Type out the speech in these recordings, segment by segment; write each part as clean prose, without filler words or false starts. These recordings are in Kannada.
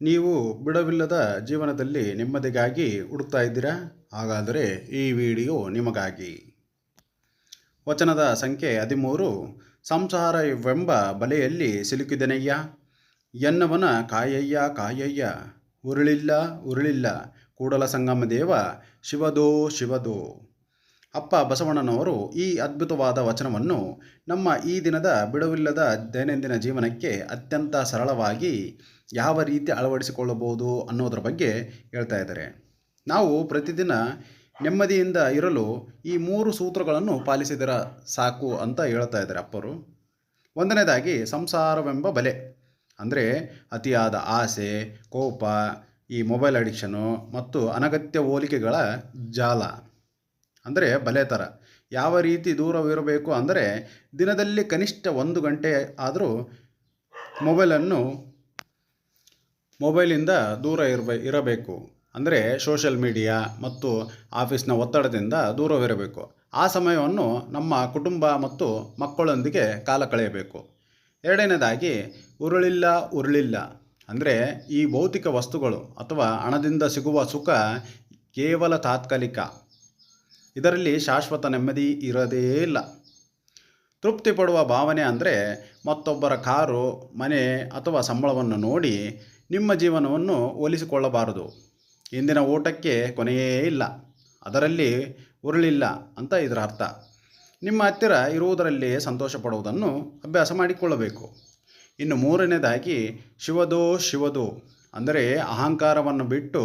ನೀವು ಬಿಡುವಿಲ್ಲದ ಜೀವನದಲ್ಲಿ ನೆಮ್ಮದಿಗಾಗಿ ಹುಡುಕ್ತಾ ಇದ್ದೀರಾ? ಹಾಗಾದರೆ ಈ ವಿಡಿಯೋ ನಿಮಗಾಗಿ. ವಚನದ ಸಂಖ್ಯೆ 13. ಸಂಸಾರವೆಂಬ ಬಲೆಯಲ್ಲಿ ಸಿಲುಕಿದೆನಯ್ಯ, ಎನ್ನವನ ಕಾಯಯ್ಯ ಕಾಯಯ್ಯ, ಉರುಳಿಲ್ಲ ಉರುಳಿಲ್ಲ ಕೂಡಲ ಸಂಗಮ ದೇವ, ಶಿವದೋ ಶಿವದೋ. ಅಪ್ಪ ಬಸವಣ್ಣನವರು ಈ ಅದ್ಭುತವಾದ ವಚನವನ್ನು ನಮ್ಮ ಈ ದಿನದ ಬಿಡುವಿಲ್ಲದ ದೈನಂದಿನ ಜೀವನಕ್ಕೆ ಅತ್ಯಂತ ಸರಳವಾಗಿ ಯಾವ ರೀತಿ ಅಳವಡಿಸಿಕೊಳ್ಳಬಹುದು ಅನ್ನೋದ್ರ ಬಗ್ಗೆ ಹೇಳ್ತಾ ಇದ್ದಾರೆ. ನಾವು ಪ್ರತಿದಿನ ನೆಮ್ಮದಿಯಿಂದ ಇರಲು ಈ 3 ಸೂತ್ರಗಳನ್ನು ಪಾಲಿಸಿದರೆ ಸಾಕು ಅಂತ ಹೇಳ್ತಾ ಇದ್ದಾರೆ ಅಪ್ಪರು. ಒಂದನೇದಾಗಿ ಸಂಸಾರವೆಂಬ ಬಲೆ, ಅಂದರೆ ಅತಿಯಾದ ಆಸೆ, ಕೋಪ, ಈ ಮೊಬೈಲ್ ಅಡಿಕ್ಷನು ಮತ್ತು ಅನಗತ್ಯ ಹೋಲಿಕೆಗಳ ಜಾಲ, ಅಂದರೆ ಬಲೆ ಥರ. ಯಾವ ರೀತಿ ದೂರವಿರಬೇಕು ಅಂದರೆ ದಿನದಲ್ಲಿ ಕನಿಷ್ಠ 1 ಗಂಟೆ ಆದರೂ ಮೊಬೈಲಿಂದ ದೂರ ಇರಬೇಕು. ಅಂದರೆ ಸೋಷಿಯಲ್ ಮೀಡಿಯಾ ಮತ್ತು ಆಫೀಸ್ನ ಒತ್ತಡದಿಂದ ದೂರವಿರಬೇಕು. ಆ ಸಮಯವನ್ನು ನಮ್ಮ ಕುಟುಂಬ ಮತ್ತು ಮಕ್ಕಳೊಂದಿಗೆ ಕಾಲ ಕಳೆಯಬೇಕು. ಎರಡನೇದಾಗಿ ಉರುಳಿಲ್ಲ ಉರುಳಿಲ್ಲ, ಅಂದರೆ ಈ ಭೌತಿಕ ವಸ್ತುಗಳು ಅಥವಾ ಹಣದಿಂದ ಸಿಗುವ ಸುಖ ಕೇವಲ ತಾತ್ಕಾಲಿಕ. ಇದರಲ್ಲಿ ಶಾಶ್ವತ ನೆಮ್ಮದಿ ಇರೋದೇ ಇಲ್ಲ. ತೃಪ್ತಿ ಪಡುವ ಭಾವನೆ ಅಂದರೆ ಮತ್ತೊಬ್ಬರ ಕಾರು, ಮನೆ ಅಥವಾ ಸಂಬಳವನ್ನು ನೋಡಿ ನಿಮ್ಮ ಜೀವನವನ್ನು ಹೋಲಿಸಿಕೊಳ್ಳಬಾರದು. ಇಂದಿನ ಊಟಕ್ಕೆ ಕೊನೆಯೇ ಇಲ್ಲ, ಅದರಲ್ಲಿ ಉರುಳಿಲ್ಲ ಅಂತ ಇದರ ಅರ್ಥ. ನಿಮ್ಮ ಹತ್ತಿರ ಇರುವುದರಲ್ಲಿ ಸಂತೋಷ ಪಡುವುದನ್ನು ಅಭ್ಯಾಸ ಮಾಡಿಕೊಳ್ಳಬೇಕು. ಇನ್ನು ಮೂರನೇದಾಗಿ ಶಿವದೋ ಶಿವದೋ, ಅಂದರೆ ಅಹಂಕಾರವನ್ನು ಬಿಟ್ಟು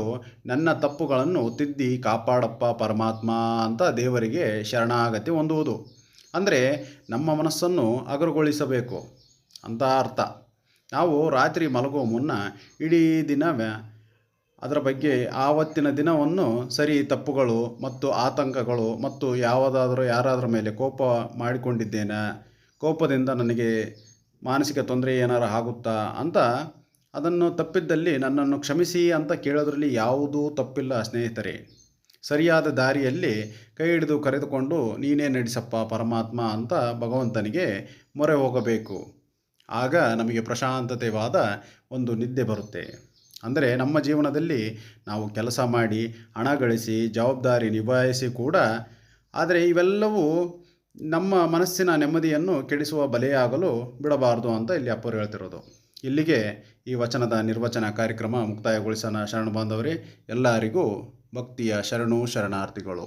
ನನ್ನ ತಪ್ಪುಗಳನ್ನು ತಿದ್ದಿ ಕಾಪಾಡಪ್ಪ ಪರಮಾತ್ಮ ಅಂತ ದೇವರಿಗೆ ಶರಣಾಗತಿ ಹೊಂದುವುದು. ಅಂದರೆ ನಮ್ಮ ಮನಸ್ಸನ್ನು ಹಗುರಗೊಳಿಸಬೇಕು ಅಂತ ಅರ್ಥ. ನಾವು ರಾತ್ರಿ ಮಲಗುವ ಮುನ್ನ ಇಡೀ ದಿನ ಅದರ ಬಗ್ಗೆ ಆವತ್ತಿನ ದಿನವನ್ನು ಸರಿ ತಪ್ಪುಗಳು ಮತ್ತು ಆತಂಕಗಳು ಮತ್ತು ಯಾರಾದರ ಮೇಲೆ ಕೋಪ ಮಾಡಿಕೊಂಡಿದ್ದೇನೆ, ಕೋಪದಿಂದ ನನಗೆ ಮಾನಸಿಕ ತೊಂದರೆ ಏನಾರು ಆಗುತ್ತಾ ಅಂತ ಅದನ್ನು ತಪ್ಪಿದ್ದಲ್ಲಿ ನನ್ನನ್ನು ಕ್ಷಮಿಸಿ ಅಂತ ಕೇಳೋದ್ರಲ್ಲಿ ಯಾವುದೂ ತಪ್ಪಿಲ್ಲ ಸ್ನೇಹಿತರೆ. ಸರಿಯಾದ ದಾರಿಯಲ್ಲಿ ಕೈ ಹಿಡಿದು ಕರೆದುಕೊಂಡು ನೀನೇ ನಡೆಸಪ್ಪ ಪರಮಾತ್ಮ ಅಂತ ಭಗವಂತನಿಗೆ ಮೊರೆ ಹೋಗಬೇಕು. ಆಗ ನಮಗೆ ಪ್ರಶಾಂತತೆವಾದ ಒಂದು ನಿದ್ದೆ ಬರುತ್ತೆ. ಅಂದರೆ ನಮ್ಮ ಜೀವನದಲ್ಲಿ ನಾವು ಕೆಲಸ ಮಾಡಿ ಹಣ ಗಳಿಸಿ ಜವಾಬ್ದಾರಿ ನಿಭಾಯಿಸಿ ಕೂಡ, ಆದರೆ ಇವೆಲ್ಲವೂ ನಮ್ಮ ಮನಸ್ಸಿನ ನೆಮ್ಮದಿಯನ್ನು ಕೆಡಿಸುವ ಬಲೆಯಾಗಲು ಬಿಡಬಾರದು ಅಂತ ಇಲ್ಲಿ ಅಪ್ಪರು ಹೇಳ್ತಿರೋದು. ಇಲ್ಲಿಗೆ ಈ ವಚನದ ನಿರ್ವಚನ ಕಾರ್ಯಕ್ರಮ ಮುಕ್ತಾಯಗೊಳಿಸೋಣ. ಶರಣ ಬಾಂಧವರೇ, ಎಲ್ಲರಿಗೂ ಭಕ್ತಿಯ ಶರಣು ಶರಣಾರ್ಥಿಗಳು.